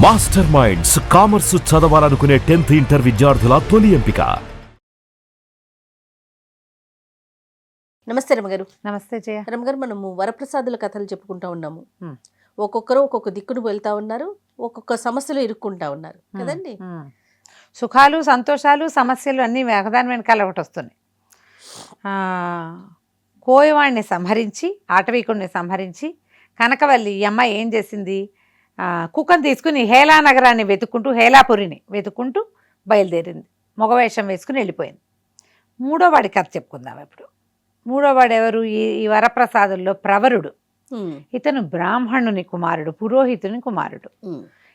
Master minds commerce చదవాలనుకునే 10th inter విద్యార్థుల తొలి ఎంపిక. నమస్తే రమగారు. నమస్తే జయ. రమగారు, మనము వరప్రసాదుల కథలు చెప్పుకుంటా ఉన్నాము. ఒక్కొక్కరు ఒక్కొక్క దిక్కును వెళ్తా ఉన్నారు, ఒక్కొక్క సమస్యలు ఇరుక్కుంటా ఉన్నారు కదండి. సుఖాలు, సంతోషాలు, సమస్యలు అన్నీ ఒకదాని వెనకాల ఒకటి వస్తున్నాయి. కోయవాణ్ణి సంహరించి, ఆటవీకుడిని సంహరించి కనకవల్లి ఈ అమ్మాయి ఏం చేసింది, కుక్కను తీసుకుని హేలా నగరాన్ని వెతుక్కుంటూ, హేలాపురిని వెతుక్కుంటూ బయలుదేరింది. మగవేషం వేసుకుని వెళ్ళిపోయింది. మూడోవాడి కథ చెప్పుకుందాం ఇప్పుడు. మూడోవాడు ఎవరు? ఈ వరప్రసాదుల్లో ప్రవరుడు. ఇతను బ్రాహ్మణుని కుమారుడు, పురోహితుని కుమారుడు.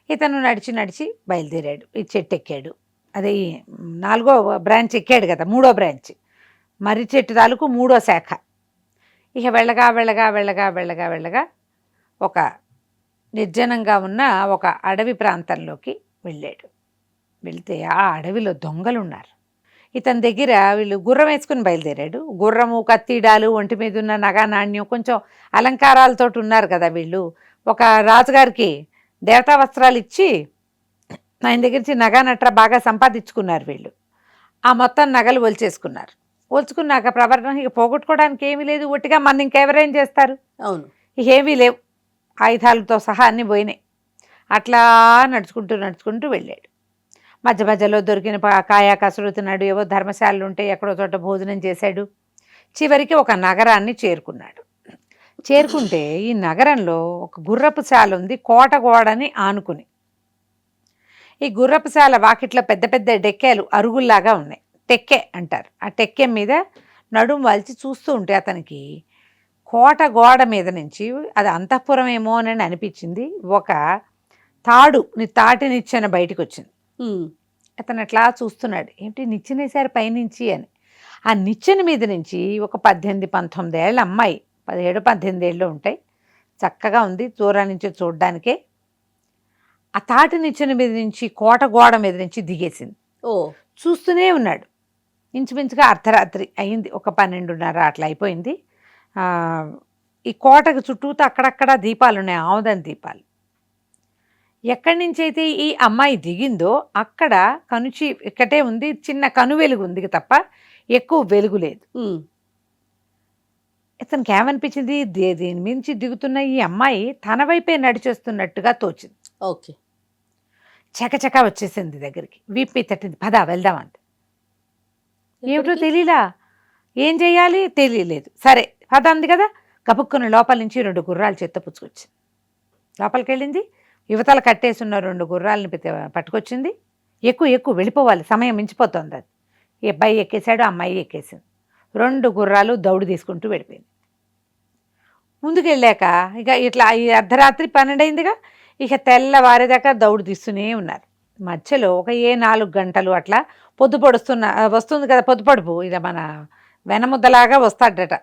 ఇతను నడిచి నడిచి బయలుదేరాడు. ఈ చెట్టు ఎక్కాడు. అదే 4వ బ్రాంచ్ ఎక్కాడు కదా, 3వ బ్రాంచ్ మర్రి చెట్టు తాలూకు 3వ శాఖ. ఇక వెళ్ళగా వెళ్ళగా వెళ్ళగా వెళ్ళగా వెళ్ళగా ఒక నిర్జనంగా ఉన్న ఒక అడవి ప్రాంతంలోకి వెళ్ళాడు. వెళ్తే ఆ అడవిలో దొంగలు ఉన్నారు. ఇతని దగ్గర వీళ్ళు గుర్రం వేసుకుని బయలుదేరాడు. గుర్రము, కత్తిడాలు, ఒంటి మీద ఉన్న నగా నాణ్యం, కొంచెం అలంకారాలతో ఉన్నారు కదా వీళ్ళు. ఒక రాజుగారికి దేవతా వస్త్రాలు ఇచ్చి ఆయన దగ్గర నుంచి నగా నట్ర బాగా సంపాదించుకున్నారు వీళ్ళు. ఆ మొత్తం నగలు ఒలిచేసుకున్నారు. ఒలుచుకున్నాక ప్రవర్తన ఇక పోగొట్టుకోవడానికి ఏమీ లేదు. ఒట్టిగా మన ఇంకెవరేం చేస్తారు? అవును, ఇకేమీ లేవు. ఆయుధాలతో సహా అన్నీ పోయినాయి. అట్లా నడుచుకుంటూ నడుచుకుంటూ వెళ్ళాడు. మధ్య మధ్యలో దొరికిన కాయా కసురు తిన్నాడు. ఏవో ధర్మశాలలు ఉంటే ఎక్కడో చోట భోజనం చేశాడు. చివరికి ఒక నగరాన్ని చేరుకున్నాడు. చేరుకుంటే ఈ నగరంలో ఒక గుర్రపు శాల ఉంది, కోట గోడని ఆనుకుని. ఈ గుర్రపు శాల వాకిట్లో పెద్ద పెద్ద డెక్కేలు అరుగుల్లాగా ఉన్నాయి. టెక్కె అంటారు. ఆ టెక్కె మీద నడుము వాల్చి చూస్తూ ఉంటే అతనికి కోట గోడ మీద నుంచి, అది అంతఃపురం ఏమో అని అనిపించింది, ఒక తాటి నిచ్చెన బయటకు వచ్చింది. అతను అట్లా చూస్తున్నాడు, ఏంటి నిచ్చెనేసారి పైనుంచి అని. ఆ నిచ్చెన మీద నుంచి ఒక 18-19 ఏళ్ళ అమ్మాయి, 17-18 ఏళ్ళు ఉంటాయి, చక్కగా ఉంది దూరం నుంచి చూడడానికే. ఆ తాటి నిచ్చెన మీద నుంచి కోట గోడ మీద నుంచి దిగేసింది. చూస్తూనే ఉన్నాడు. ఇంచుమించుగా అర్ధరాత్రి అయింది, ఒక 12:30 అట్లా అయిపోయింది. ఈ కోటకు చుట్టూతో అక్కడక్కడ దీపాలు ఉన్నాయి, ఆముదం దీపాలు. ఎక్కడి నుంచి అయితే ఈ అమ్మాయి దిగిందో అక్కడ కనుచి ఇక్కటే ఉంది, చిన్న కను వెలుగు ఉంది తప్ప ఎక్కువ వెలుగు లేదు. ఇతనికి ఏమనిపించింది, దీని మించి దిగుతున్న ఈ అమ్మాయి తన వైపే నడిచేస్తున్నట్టుగా తోచింది. ఓకే, చకచక వచ్చేసింది దగ్గరికి, వీపి తట్టింది. పద వెళ్దామంది. ఏమిటో తెలియలా, ఏం చెయ్యాలి తెలియలేదు. సరే పద అంది కదా, కపుక్కున లోపల నుంచి 2 గుర్రాలు చెత్తపుచ్చుకొచ్చింది. లోపలికి వెళ్ళింది, యువతలు కట్టేసున్న 2 గుర్రాలని పట్టుకొచ్చింది. ఎక్కువ వెళ్ళిపోవాలి, సమయం మించిపోతుంది. అది ఈ అబ్బాయి ఎక్కేశాడు, అమ్మాయి ఎక్కేసింది. 2 గుర్రాలు దౌడు తీసుకుంటూ వెళ్ళిపోయింది. ముందుకు వెళ్ళాక ఇక ఇట్లా ఈ అర్ధరాత్రి 12 అయిందిగా, ఇక తెల్లవారేదాకా దౌడు తీస్తూనే ఉన్నారు. మధ్యలో ఒక 4 గంటలు అట్లా పొద్దు వస్తుంది కదా, పొద్దుపడుపు, ఇది మన వెనముద్దలాగా వస్తాడట,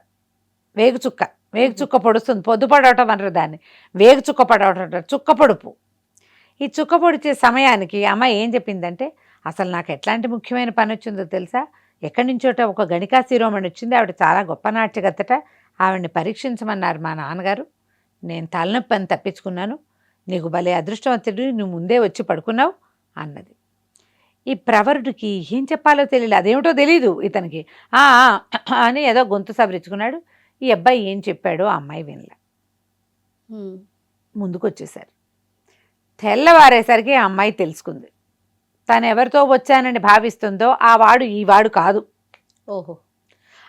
వేగుచుక్క పొడుస్తుంది. పొద్దు పడవటం అంటారు దాన్ని, వేగుచుక్క పడవటం, చుక్క పొడుపు. ఈ చుక్క పొడిచే సమయానికి అమ్మాయి ఏం చెప్పిందంటే, అసలు నాకు ఎట్లాంటి ముఖ్యమైన పని వచ్చిందో తెలుసా, ఎక్కడి నుంచోట ఒక గణికా శిరోమణి వచ్చింది, ఆవిడ చాలా గొప్ప నాట్యగత్తట, ఆవిడని పరీక్షించమన్నారు మా నాన్నగారు. నేను తలనొప్పి అని తప్పించుకున్నాను, నీకు భలే అదృష్టవంతుడు, నువ్వు ముందే వచ్చి పడుకున్నావు అన్నది. ఈ ప్రవరుడికి ఏం చెప్పాలో తెలియలేదు, అదేమిటో తెలీదు ఇతనికి. అని ఏదో గొంతు సవరించుకున్నాడు. ఈ అబ్బాయి ఏం చెప్పాడో ఆ అమ్మాయి వినలే. ముందుకు వచ్చేసారు. తెల్లవారేసరికి ఆ అమ్మాయి తెలుసుకుంది, తను ఎవరితో వచ్చానని భావిస్తుందో ఆ వాడు ఈ వాడు కాదు. ఓహో,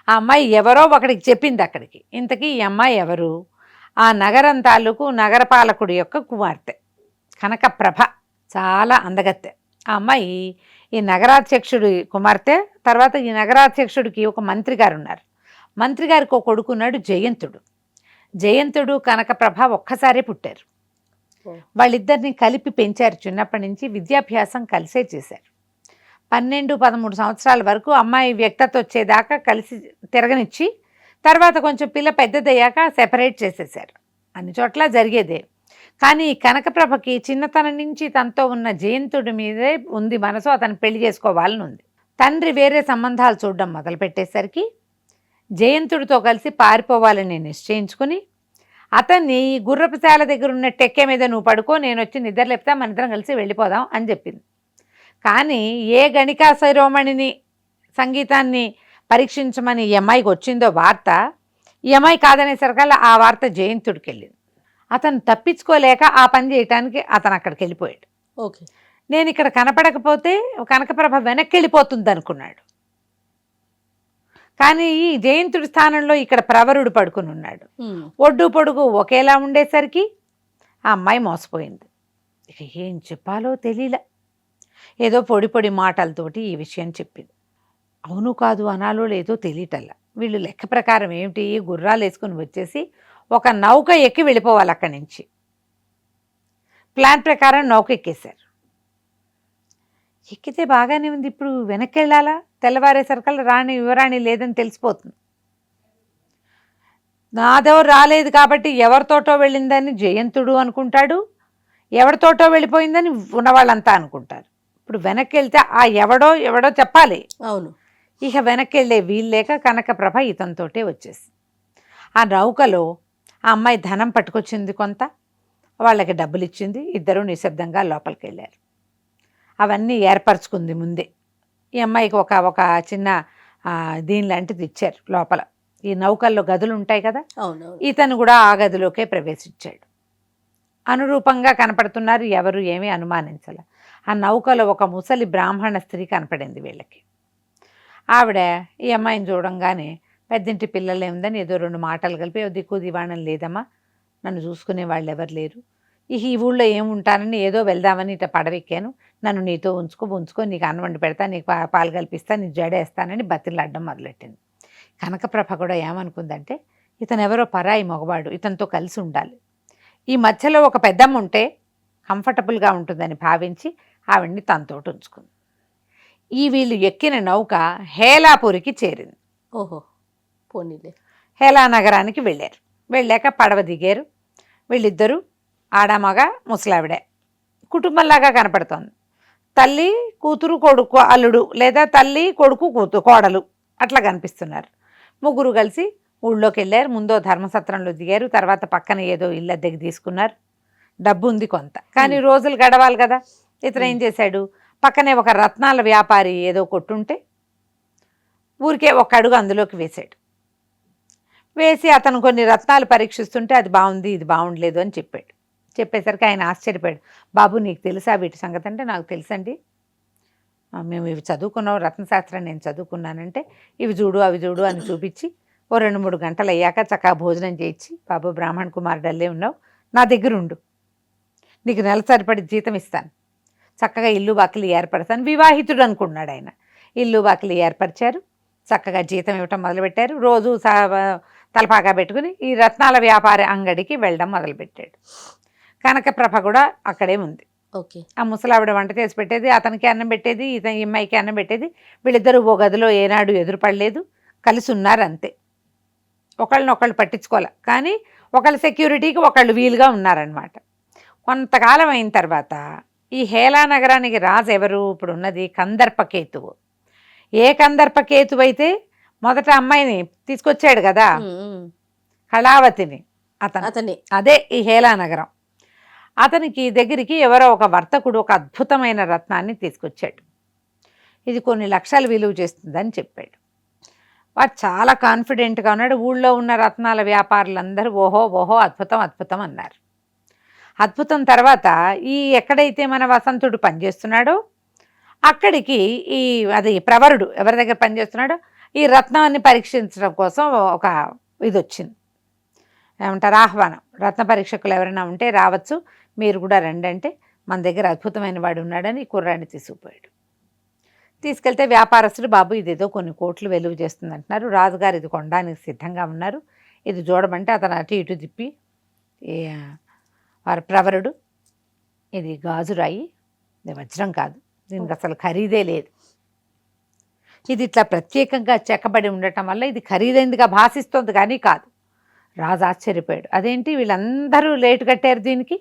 ఆ అమ్మాయి ఎవరో ఒకడికి చెప్పింది అక్కడికి. ఇంతకీ ఈ అమ్మాయి ఎవరు? ఆ నగరం తాలూకు నగరపాలకుడి యొక్క కుమార్తె కనకప్రభ, చాలా అందగత్తె. ఆ అమ్మాయి ఈ నగరాధ్యక్షుడి కుమార్తె. తర్వాత ఈ నగరాధ్యక్షుడికి ఒక మంత్రి గారు ఉన్నారు. మంత్రి గారికి ఒక కొడుకున్నాడు, జయంతుడు కనకప్రభ ఒక్కసారే పుట్టారు. వాళ్ళిద్దరిని కలిపి పెంచారు. చిన్నప్పటి నుంచి విద్యాభ్యాసం కలిసే చేశారు. 12-13 సంవత్సరాల వరకు అమ్మాయి వ్యక్తత వచ్చేదాకా కలిసి తిరగనిచ్చి, తర్వాత కొంచెం పిల్ల పెద్దదయ్యాక సెపరేట్ చేసేసారు. అన్ని చోట్ల జరిగేదే. కానీ కనకప్రభకి చిన్నతనం నుంచి తనతో ఉన్న జయంతుడి మీదే ఉంది మనసు, అతను పెళ్లి చేసుకోవాలని ఉంది. తండ్రి వేరే సంబంధాలు చూడడం మొదలుపెట్టేసరికి జయంతుడితో కలిసి పారిపోవాలని నిశ్చయించుకుని అతన్ని గుర్రపుశాల దగ్గర ఉన్న టెక్కే మీద నువ్వు పడుకో, నేను వచ్చి నిద్ర లేపుతా, మన ఇద్దరం కలిసి వెళ్ళిపోదాం అని చెప్పింది. కానీ ఏ గణికా శిరోమణిని సంగీతాన్ని పరీక్షించమని ఈ అమ్మాయికి వచ్చిందో వార్త, ఈ అమ్మాయి కాదనేసరికల్లా ఆ వార్త జయంతుడికి వెళ్ళింది. అతను తప్పించుకోలేక ఆ పని చేయటానికి అతను అక్కడికి వెళ్ళిపోయాడు. ఓకే. నేను ఇక్కడ కనపడకపోతే కనకప్రభ వెనక్కి వెళ్ళిపోతుంది అనుకున్నాడు. కానీ ఈ జయంతుడి స్థానంలో ఇక్కడ ప్రవరుడు పడుకుని ఉన్నాడు. ఒడ్డు పొడుగు ఒకేలా ఉండేసరికి ఆ అమ్మాయి మోసపోయింది. ఇక ఏం చెప్పాలో తెలియలే. ఏదో పొడి పొడి మాటలతోటి ఈ విషయం చెప్పింది. అవును కాదు అనాలో లేదో తెలియటల్లా. వీళ్ళు లెక్క ప్రకారం ఏమిటి, గుర్రాలు వేసుకుని వచ్చేసి ఒక నౌక ఎక్కి వెళ్ళిపోవాలి అక్కడి నుంచి. ప్లాన్ ప్రకారం నౌక ఎక్కేశారు. ఎక్కితే బాగానే ఉంది. ఇప్పుడు వెనక్కి వెళ్ళాలా? తెల్లవారేసరికల్లా రాణి యువరాణి లేదని తెలిసిపోతుంది. నాదో రాలేదు కాబట్టి ఎవరితోటో వెళ్ళిందని జయంతుడు అనుకుంటాడు, ఎవరితోటో వెళ్ళిపోయిందని ఉన్నవాళ్ళంతా అనుకుంటారు. ఇప్పుడు వెనక్కి వెళ్తే ఆ ఎవడో చెప్పాలి. అవును. ఇక వెనక్కి వెళ్ళే వీల్లేక కనకప్రభ ఇతనితోటే వచ్చేసి ఆ నౌకలో ఆ అమ్మాయి ధనం పట్టుకొచ్చింది, కొంత వాళ్ళకి డబ్బులు ఇచ్చింది. ఇద్దరూ నిశ్శబ్దంగా లోపలికి వెళ్ళారు. అవన్నీ ఏర్పరచుకుంది ముందే. ఈ అమ్మాయికి ఒక చిన్న దీని లాంటిది ఇచ్చారు లోపల. ఈ నౌకల్లో గదులు ఉంటాయి కదా, ఇతను కూడా ఆ గదిలోకే ప్రవేశించాడు. అనురూపంగా కనపడుతున్నారు, ఎవరు ఏమీ అనుమానించాల. ఆ నౌకలో ఒక ముసలి బ్రాహ్మణ స్త్రీ కనపడింది వీళ్ళకి. ఆవిడ ఈ అమ్మాయిని చూడంగానే పెద్దింటి పిల్లలే ఉందని ఏదో రెండు మాటలు కలిపి, దిక్కు దివాణం లేదమ్మా, నన్ను చూసుకునే వాళ్ళు ఎవరు లేరు, ఈ ఊళ్ళో ఏముంటానని ఏదో వెళ్దామని ఇట్లా పడవెక్కాను, నన్ను నీతో ఉంచుకో, నీకు అన్నం వండి పెడతా, నీకు పాలు కల్పిస్తా, నీకు జడేస్తానని బతిలాడడం మొదలెట్టింది. కనకప్రభ కూడా ఏమనుకుందంటే ఇతను ఎవరో పరాయి మగవాడు, ఇతనితో కలిసి ఉండాలి, ఈ మధ్యలో ఒక పెద్దమ్మ ఉంటే కంఫర్టబుల్గా ఉంటుందని భావించి ఆవిడ్ని తనతోటి ఉంచుకుంది. ఈ వీళ్ళు ఎక్కిన నౌక హేలాపూరికి చేరింది. ఓహో, పోనీలే. హేలా నగరానికి వెళ్ళారు. వెళ్ళాక పడవ దిగారు. వీళ్ళిద్దరూ ఆడమగ ముసలావిడే కుటుంబంలాగా కనపడుతోంది. తల్లి కూతురు కొడుకు అల్లుడు, లేదా తల్లి కొడుకు కోడలు అట్లా కనిపిస్తున్నారు. ముగ్గురు కలిసి ఊళ్ళోకి వెళ్ళారు. ముందో ధర్మసత్రంలో దిగారు, తర్వాత పక్కన ఏదో ఇల్లు అద్దెకి తీసుకున్నారు. డబ్బు ఉంది కొంత, కానీ రోజులు గడవాలి కదా. ఇతను ఏం చేశాడు, పక్కనే ఒక రత్నాల వ్యాపారి ఏదో కొట్టుంటే ఊరికే ఒక అడుగు అందులోకి వేశాడు. వేసి అతను కొన్ని రత్నాలు పరీక్షిస్తుంటే అది బాగుంది, ఇది బాగుండలేదు అని చెప్పాడు. చెప్పేసరికి ఆయన ఆశ్చర్యపోయాడు. బాబు నీకు తెలుసా వీటి సంగతి అంటే, నాకు తెలుసండి, మేము ఇవి చదువుకున్నాం, రత్నశాస్త్రం నేను చదువుకున్నానంటే, ఇవి చూడు అవి చూడు అని చూపించి ఓ 2-3 గంటలు అయ్యాక చక్కగా భోజనం చేయించి, బాబు బ్రాహ్మణ్ కుమారుడల్లే ఉన్నావు, నా దగ్గర ఉండు, నీకు నెల సరిపడి జీతం ఇస్తాను, చక్కగా ఇల్లు వాకిలి ఏర్పడతాను. వివాహితుడు అనుకున్నాడు ఆయన. ఇల్లు వాకిలి ఏర్పరిచారు, చక్కగా జీతం ఇవ్వటం మొదలుపెట్టారు. రోజు తలపాగా పెట్టుకుని ఈ రత్నాల వ్యాపార అంగడికి వెళ్ళడం మొదలుపెట్టాడు. కనకప్రభ కూడా అక్కడే ఉంది. ఓకే. ఆ ముసలావిడ వంట చేసి పెట్టేది, అతనికి అన్నం పెట్టేది, ఈ అమ్మాయికి అన్నం పెట్టేది. వీళ్ళిద్దరూ ఓ గదిలో ఏనాడు ఎదురుపడలేదు, కలిసి ఉన్నారు అంతే. ఒకళ్ళనొకళ్ళు పట్టించుకోవాలి, కానీ ఒకళ్ళ సెక్యూరిటీకి ఒకళ్ళు వీలుగా ఉన్నారనమాట. కొంతకాలం అయిన తర్వాత ఈ హేలా నగరానికి రాజు ఎవరు, ఇప్పుడు ఉన్నది కందర్పకేతువు. ఏ కందర్పకేతువు అయితే మొదట అమ్మాయిని తీసుకొచ్చాడు కదా, కళావతిని, అతనే అదే ఈ హేలా నగరం. అతనికి దగ్గరికి ఎవరో ఒక వర్తకుడు ఒక అద్భుతమైన రత్నాన్ని తీసుకొచ్చాడు. ఇది కొన్ని లక్షలు విలువ చేస్తుందని చెప్పాడు. వాడు చాలా కాన్ఫిడెంట్గా ఉన్నాడు. ఊళ్ళో ఉన్న రత్నాల వ్యాపారులందరూ ఓహో అద్భుతం అన్నారు. అద్భుతం తర్వాత ఈ ఎక్కడైతే మన వసంతుడు పనిచేస్తున్నాడో అక్కడికి అది ప్రవరుడు ఎవరి దగ్గర పనిచేస్తున్నాడో ఈ రత్నాన్ని పరీక్షించడం కోసం ఒక ఇది వచ్చింది, ఏమంటారు, ఆహ్వానం. రత్న పరీక్షకులు ఎవరైనా ఉంటే రావచ్చు, మీరు కూడా రండి అంటే, మన దగ్గర అద్భుతమైన వాడు ఉన్నాడని కుర్రాడిని తీసుకుపోయాడు. తీసుకెళ్తే వ్యాపారస్తుడు, బాబు ఇదేదో కొన్ని కోట్లు వెలువ చేస్తుంది అంటున్నారు, రాజుగారు ఇది కొనడానికి సిద్ధంగా ఉన్నారు, ఇది చూడమంటే అతను అటు ఇటు తిప్పి, వారి ప్రవరుడు, ఇది గాజురాయి, ఇది వజ్రం కాదు, దీనికి అసలు ఖరీదే లేదు, ఇది ఇట్లా ప్రత్యేకంగా చెక్కబడి ఉండటం వల్ల ఇది ఖరీదైందిగా భాషిస్తోంది కానీ కాదు. రాజు ఆశ్చర్యపోయాడు. అదేంటి వీళ్ళందరూ లేటు కట్టారు దీనికి,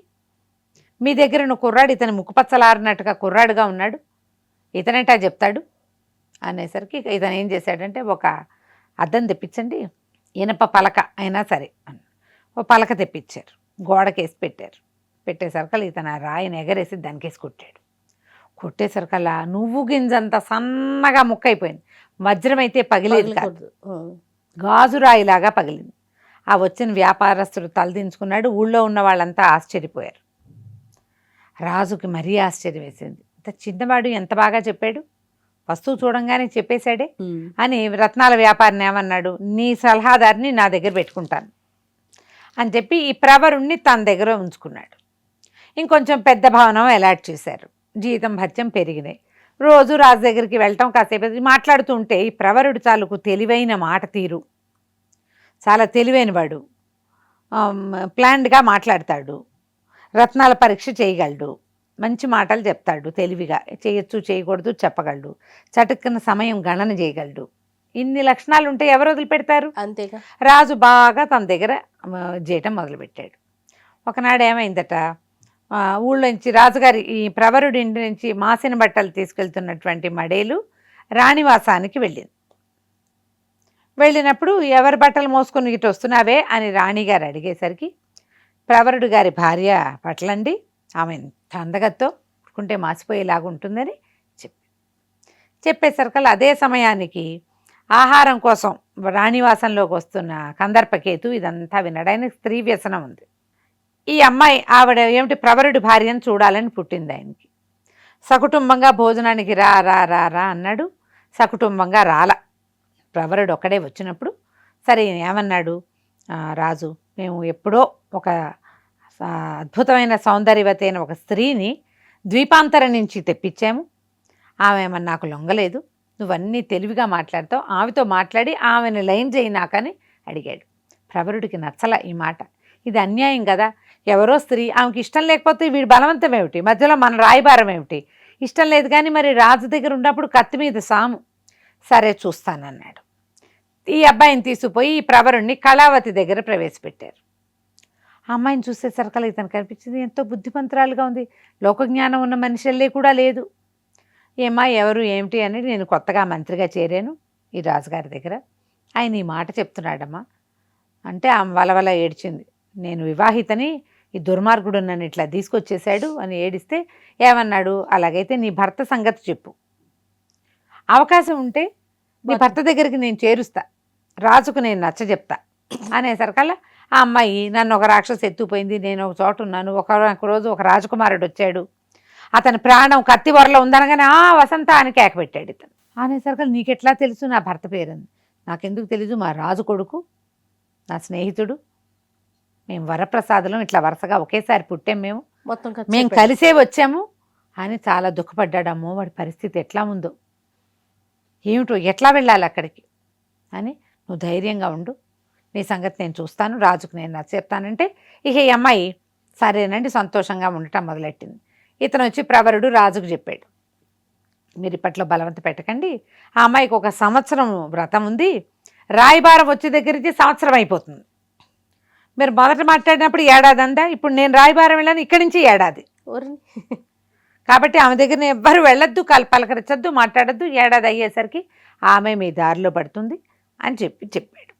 మీ దగ్గర ఉన్న కుర్రాడు ఇతను ముక్కుపచ్చలారినట్టుగా కుర్రాడుగా ఉన్నాడు, ఇతనేటా చెప్తాడు అనేసరికి ఇతను ఏం చేశాడంటే, ఒక అద్దం తెప్పించండి, ఇనప పలక అయినా సరే, ఓ పలక తెప్పించారు, గోడకేసి పెట్టారు. పెట్టేసరికల్లా ఇతను ఆ రాయిని ఎగరేసి దానికేసి కొట్టాడు. కొట్టేసరికల్లా నువ్వు గింజంత సన్నగా ముక్కైపోయింది. వజ్రం అయితే పగిలేదు కాదు, పగలకూడదు. గాజు రాయిలాగా పగిలింది. ఆ వచ్చిన వ్యాపారస్తుడు తలదించుకున్నాడు. ఊళ్ళో ఉన్న వాళ్ళంతా ఆశ్చర్యపోయారు. రాజుకి మరీ ఆశ్చర్యం వేసింది. ఇంత చిన్నవాడు ఎంత బాగా చెప్పాడు, వస్తువు చూడంగానే చెప్పేశాడే అని రత్నాల వ్యాపారిని ఏమన్నాడు, నీ సలహాదారిని నా దగ్గర పెట్టుకుంటాను అని చెప్పి ఈ ప్రవరుణ్ణి తన దగ్గర ఉంచుకున్నాడు. ఇంకొంచెం పెద్ద భవనం అలాట్ చేశారు. జీతం భత్యం పెరిగినాయి. రోజు రాజు దగ్గరికి వెళ్ళటం, కాసేపు మాట్లాడుతూ ఉంటే ఈ ప్రవరుడు చాలుకు తెలివైన మాట తీరు, చాలా తెలివైనవాడు, ప్లాన్డ్గా మాట్లాడతాడు, రత్నాల పరీక్ష చేయగలడు, మంచి మాటలు చెప్తాడు, తెలివిగా చేయొచ్చు చేయకూడదు చెప్పగలడు, చటుక్కున సమయం గణన చేయగలడు. ఇన్ని లక్షణాలు ఉంటే ఎవరు వదిలిపెడతారు? అంతేగా. రాజు బాగా తన దగ్గర చేయటం మొదలుపెట్టాడు. ఒకనాడు ఏమైందట, ఊళ్ళోంచి రాజుగారి ఈ ప్రవరుడి ఇంటి నుంచి మాసిన బట్టలు తీసుకెళ్తున్నటువంటి మడేలు రాణివాసానికి వెళ్ళింది. వెళ్ళినప్పుడు ఎవరి బట్టలు మోసుకొని ఇటు వస్తున్నావే అని రాణిగారు అడిగేసరికి, ప్రవరుడు గారి భార్య పట్లండి, ఆమె అందగత్తో పట్టుకుంటే మాసిపోయేలాగా ఉంటుందని చెప్పేసరికల్లా అదే సమయానికి ఆహారం కోసం రాణివాసంలోకి వస్తున్న కందర్పకేతు ఇదంతా వినడానికి స్త్రీ వ్యసనం ఉంది. ఈ అమ్మాయి ఆవిడ ఏమిటి ప్రవరుడి భార్యను చూడాలని పుట్టింది ఆయనకి. సకుటుంబంగా భోజనానికి రా రా రా రా అన్నాడు. సకుటుంబంగా రాల. ప్రవరుడు ఒక్కడే వచ్చినప్పుడు సరే ఏమన్నాడు, రాజు మేము ఎప్పుడో ఒక అద్భుతమైన సౌందర్యవతి అయిన ఒక స్త్రీని ద్వీపాంతరం నుంచి తెప్పించాము, ఆమె ఏమన్నా నాకు లొంగలేదు, నువ్వన్నీ తెలివిగా మాట్లాడతావు, ఆమెతో మాట్లాడి ఆమెను లైన్ చేయి నాకని అడిగాడు. ప్రవరుడికి నచ్చల ఈ మాట. ఇది అన్యాయం కదా, ఎవరో స్త్రీ, ఆమెకి ఇష్టం లేకపోతే వీడి బలవంతం ఏమిటి, మధ్యలో మన రాయబారం ఏమిటి, ఇష్టం లేదు కానీ మరి రాజు దగ్గర ఉన్నప్పుడు కత్తి మీద సాము, సరే చూస్తానన్నాడు. ఈ అబ్బాయిని తీసుకుపోయి ఈ ప్రవరుణ్ణి కళావతి దగ్గర ప్రవేశపెట్టారు. ఆ అమ్మాయిని చూసేసరికల్లా ఇతను కనిపించింది, ఎంతో బుద్ధిమంతురాలుగా ఉంది, లోకజ్ఞానం ఉన్న మనుషులే కూడా లేదు. ఏమ్మా ఎవరు ఏమిటి అని, నేను కొత్తగా మంత్రిగా చేరాను ఈ రాజుగారి దగ్గర, ఆయన ఈ మాట చెప్తున్నాడమ్మా అంటే ఆమె వలవల ఏడ్చింది. నేను వివాహితని, ఈ దుర్మార్గుడు నన్ను ఇట్లా తీసుకొచ్చేసాడు అని ఏడిస్తే ఏమన్నాడు, అలాగైతే నీ భర్త సంగతి చెప్పు, అవకాశం ఉంటే నీ భర్త దగ్గరికి నేను చేరుస్తా, రాజుకు నేను నచ్చ చెప్తా అనేసరికల్లా ఆ అమ్మాయి, నన్ను ఒక రాక్షసు ఎత్తుపోయింది, నేను ఒక చోట ఉన్నాను, ఒక రోజు ఒక రాజకుమారుడు వచ్చాడు, అతని ప్రాణం కత్తి వరలో ఉందనగానే ఆ వసంత అని కేకపెట్టాడు ఇతను. అనేసరికల్లా నీకెట్లా తెలుసు నా భర్త పేరుంది, నాకెందుకు తెలీదు, మా రాజు కొడుకు, నా స్నేహితుడు, మేము వరప్రసాదులం, ఇట్లా వరుసగా ఒకేసారి పుట్టాం, మేము కలిసే వచ్చాము అని చాలా దుఃఖపడ్డాడమ్మో, వాడి పరిస్థితి ఎట్లా ఉందో ఏమిటో, ఎట్లా వెళ్ళాలి అక్కడికి అని, నువ్వు ధైర్యంగా ఉండు, నీ సంగతి నేను చూస్తాను, రాజుకు నేను నచ్చ చెప్తానంటే ఇక ఈ అమ్మాయి సరేనండి సంతోషంగా ఉండటం మొదలెట్టింది. ఇతను వచ్చి ప్రవరుడు రాజుకు చెప్పాడు, మీరు ఇప్పట్లో బలవంత పెట్టకండి, ఆ అమ్మాయికి ఒక సంవత్సరం వ్రతం ఉంది, రాయబారం వచ్చే దగ్గరికి సంవత్సరం అయిపోతుంది, మీరు మొదట మాట్లాడినప్పుడు ఏడాది అందా, ఇప్పుడు నేను రాయబారం వెళ్ళాను ఇక్కడి నుంచి ఏడాది, కాబట్టి ఆమె దగ్గర ఎవ్వరు వెళ్ళొద్దు, పలకరించద్దు, మాట్లాడద్దు, ఏడాది అయ్యేసరికి ఆమె మీ దారిలో పడుతుంది అని చెప్పాడు.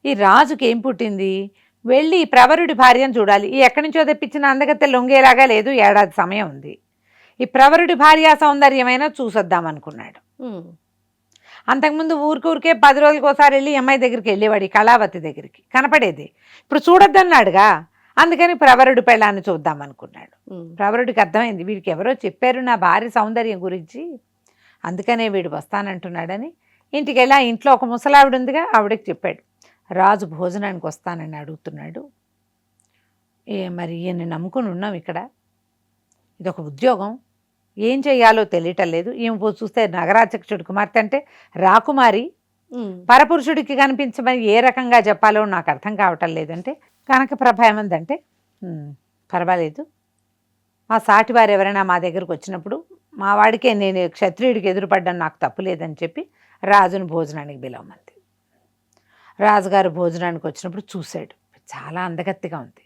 ఈ రాజుకి ఏం పుట్టింది, వెళ్ళి ఈ ప్రవరుడి భార్యను చూడాలి, ఈ ఎక్కడి నుంచో తెప్పించిన అందగత్తె లొంగేలాగా లేదు, ఏడాది సమయం ఉంది, ఈ ప్రవరుడి భార్య సౌందర్యమైనా చూసొద్దామనుకున్నాడు. అంతకుముందు ఊరికే 10 రోజులకి ఒకసారి వెళ్ళి అమ్మాయి దగ్గరికి వెళ్ళేవాడు, కళావతి దగ్గరికి కనపడేది, ఇప్పుడు చూడొద్దన్నాడుగా, అందుకని ప్రవరుడి పెళ్ళాన్ని చూద్దామనుకున్నాడు. ప్రవరుడికి అర్థమైంది, వీడికి ఎవరో చెప్పారు నా భార్య సౌందర్యం గురించి, అందుకనే వీడు వస్తానంటున్నాడని. ఇంటికి వెళ్ళి ఆ ఇంట్లో ఒక ముసలావిడ ఉందిగా, ఆవిడకి చెప్పాడు, రాజు భోజనానికి వస్తానని అడుగుతున్నాడు, మరి ఈయన్ని నమ్ముకుని ఉన్నాం ఇక్కడ, ఇదొక ఉద్యోగం, ఏం చెయ్యాలో తెలియటం లేదు, ఈమె చూస్తే నగరాధ్యక్షుడి కుమార్తె అంటే రాకుమారి, పరపురుషుడికి కనిపించమని ఏ రకంగా చెప్పాలో నాకు అర్థం కావటం లేదంటే, కనకప్రభ ఏమందంటే పర్వాలేదు, మా సాటి వారు ఎవరైనా మా దగ్గరకు వచ్చినప్పుడు మా వాడికే నేను క్షత్రియుడికి ఎదురుపడ్డాను, నాకు తప్పు లేదని చెప్పి రాజును భోజనానికి పిలవమంది. రాజుగారు భోజనానికి వచ్చినప్పుడు చూశాడు, చాలా అందగత్తిగా ఉంది,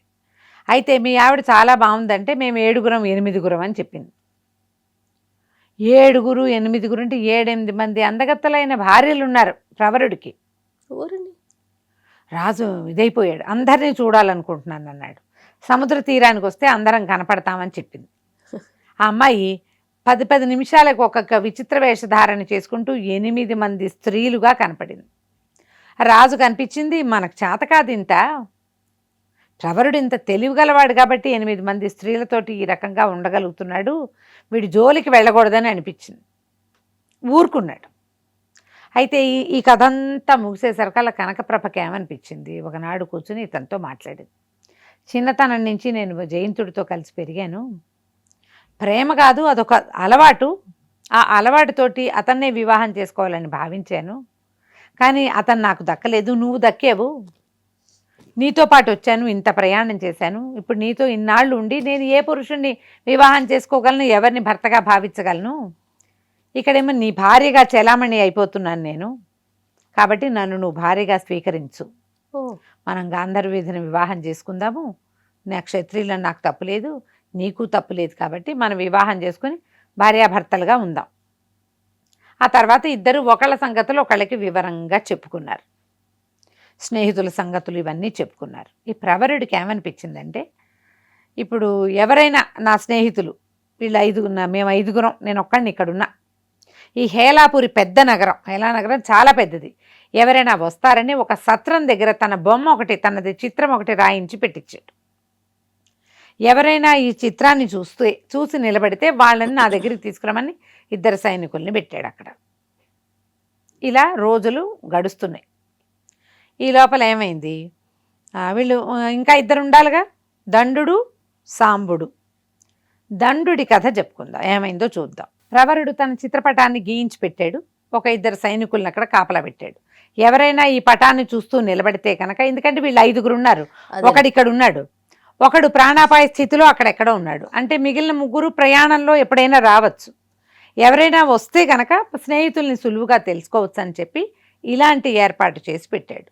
అయితే మీ ఆవిడ చాలా బాగుందంటే మేము 7గురం 8గురం అని చెప్పింది. 7గురు 8గురు అంటే 7-8 మంది అందగత్తలైన భార్యలు ఉన్నారు ప్రవరుడికి. రాజు ఇదైపోయాడు, అందరినీ చూడాలనుకుంటున్నాను అన్నాడు. సముద్ర తీరానికి వస్తే అందరం కనపడతామని చెప్పింది. ఆ అమ్మాయి 10 నిమిషాలకు ఒక్కొక్క విచిత్ర వేషధారణ చేసుకుంటూ 8 మంది స్త్రీలుగా కనపడింది. రాజు కనిపించింది, మనకు చేత కాదు ఇంత, ప్రవరుడు ఇంత తెలివిగలవాడు కాబట్టి 8 మంది స్త్రీలతోటి ఈ రకంగా ఉండగలుగుతున్నాడు, వీడి జోలికి వెళ్ళకూడదని అనిపించింది. ఊరుకున్నాడు. అయితే ఈ కథ అంతా ముగిసేసరికల్లా కనకప్రభకి ఏమనిపించింది, ఒకనాడు కూర్చుని ఇతనితో మాట్లాడింది. చిన్నతనం నుంచి నేను జయంతుడితో కలిసి పెరిగాను, ప్రేమ కాదు అదొక అలవాటు, ఆ అలవాటుతోటి అతన్నే వివాహం చేసుకోవాలని భావించాను, కానీ అతను నాకు దక్కలేదు, నువ్వు దక్కావు, నీతో పాటు వచ్చాను, ఇంత ప్రయాణం చేశాను, ఇప్పుడు నీతో ఇన్నాళ్ళు ఉండి నేను ఏ పురుషుణ్ణి వివాహం చేసుకోగలను, ఎవరిని భర్తగా భావించగలను, ఇక్కడేమో నీ భార్యగా చెలామణి అయిపోతున్నాను నేను, కాబట్టి నన్ను నువ్వు భార్యగా స్వీకరించు, మనం గాంధర్వీధిని వివాహం చేసుకుందాము, నా క్షత్రియులను నాకు తప్పులేదు, నీకు తప్పులేదు, కాబట్టి మనం వివాహం చేసుకుని భార్యాభర్తలుగా ఉందాం. ఆ తర్వాత ఇద్దరు ఒకళ్ళ సంగతులు ఒకళ్ళకి వివరంగా చెప్పుకున్నారు, స్నేహితుల సంగతులు ఇవన్నీ చెప్పుకున్నారు. ఈ ప్రవరుడికి ఏమనిపించిందంటే, ఇప్పుడు ఎవరైనా నా స్నేహితులు వీళ్ళు మేము 5గురం, నేను ఒక్కడిని ఇక్కడున్నా, ఈ హేలాపురి పెద్ద నగరం, హేలానగరం చాలా పెద్దది, ఎవరైనా వస్తారని ఒక సత్రం దగ్గర తన బొమ్మ ఒకటి, తనది చిత్రం ఒకటి రాయించి పెట్టించాడు. ఎవరైనా ఈ చిత్రాన్ని చూసి నిలబడితే వాళ్ళని నా దగ్గరికి తీసుకురమని 2 సైనికుల్ని పెట్టాడు అక్కడ. ఇలా రోజులు గడుస్తున్నాయి. ఈ లోపల ఏమైంది, వీళ్ళు ఇంకా 2 ఉండాలిగా, దండుడు సాంబుడు. దండుడి కథ చెప్పుకుందాం, ఏమైందో చూద్దాం. ప్రవరుడు తన చిత్రపటాన్ని గీయించి పెట్టాడు, ఒక 2 సైనికులను అక్కడ కాపలా పెట్టాడు. ఎవరైనా ఈ పటాన్ని చూస్తూ నిలబడితే కనుక, ఎందుకంటే వీళ్ళు 5గురు ఉన్నారు, ఒకడు ఇక్కడ ఉన్నాడు, ఒకడు ప్రాణాపాయ స్థితిలో అక్కడెక్కడో ఉన్నాడు, అంటే మిగిలిన 3 ప్రయాణంలో ఎప్పుడైనా రావచ్చు, ఎవరైనా వస్తే కనుక స్నేహితుల్ని సులువుగా తెలుసుకోవచ్చు అని చెప్పి ఇలాంటి ఏర్పాటు చేసి పెట్టాడు.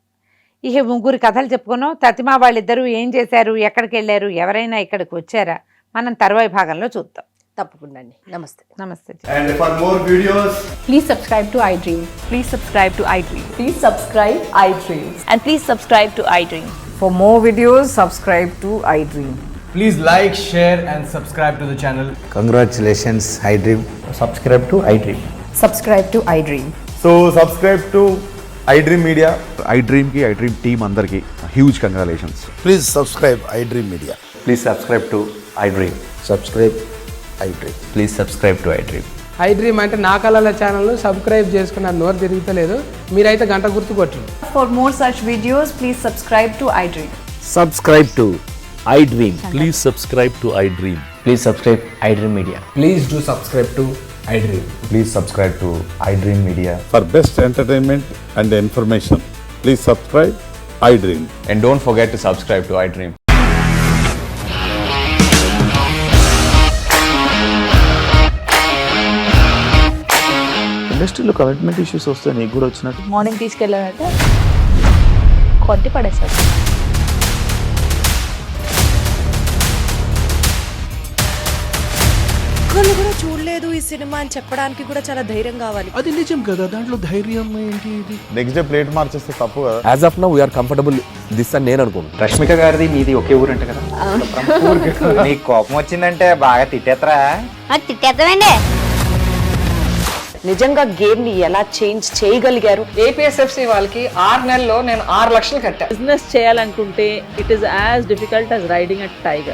ఇక 3 కథలు చెప్పుకున్నాం. ప్రతిమా వాళ్ళిద్దరూ ఏం చేశారు, ఎక్కడికి వెళ్ళారు, ఎవరైనా ఇక్కడికి వచ్చారా, మనం తర్వాయి భాగంలో చూద్దాం. తప్పకుండా అండి. నమస్తే. నమస్తే. And for more videos, Please subscribe to iDream. Please subscribe to iDream. Please subscribe iDream. And please subscribe to iDream. For more videos, subscribe to iDream. please like, share and subscribe to the channel. Congratulations, iDream. Subscribe to iDream. Subscribe to iDream. So subscribe to iDream Media. iDream ki iDream team andarki huge congratulations. Please subscribe iDream Media. Please subscribe to iDream. Subscribe iDream. Please subscribe to iDream. iDream అంటే నా కళల channel subscribe చేసుకున్న నోరు తిరుగుతలేదు, మీరైతే గంట గుర్తు కొట్టండి. For more such videos, please subscribe to iDream. Subscribe to iDream. Please subscribe to iDream. Please subscribe iDream Media. Please do subscribe to iDream. Please subscribe to iDream Media. For best entertainment and information, please subscribe iDream. And don't forget to subscribe to iDream. ఇండస్ట్రీలో commitment issues వస్తే నీకు కూడా వచ్చినట్టు morning తీసుకెళ్ళానంటే కొట్టి పడేసాడు. ఒక్కళ్ళు కూడా చూడలేదు ఈ సినిమా అని చెప్పడానికి కూడా చాలా ధైర్యం కావాలి. అది నిజం కదా, దాంట్లో ధైర్యం ఏంటి? ఇది నెక్స్ట్ డే ప్లేట్ మార్చేస్తే తప్పు కదా. As of now, we are comfortable this అని నేను అనుకుంటున్నాను. రష్మిక గారిది మీది ఒకే ఊరు అంట కదా? నీకు కోపం వచ్చిందంటే బాగా తిట్టేత్తరా? తిట్టేద్దామండి. నిజంగా గేమ్ ని ఎలా చేంజ్ చేయగలిగారు? ఏపీఎస్ఎఫ్సి వాళ్ళకి 6 నెలల్లో నేను 6 లక్షలు కట్టా. బిజినెస్ చేయాలనుకుంటే it is as difficult as riding a tiger.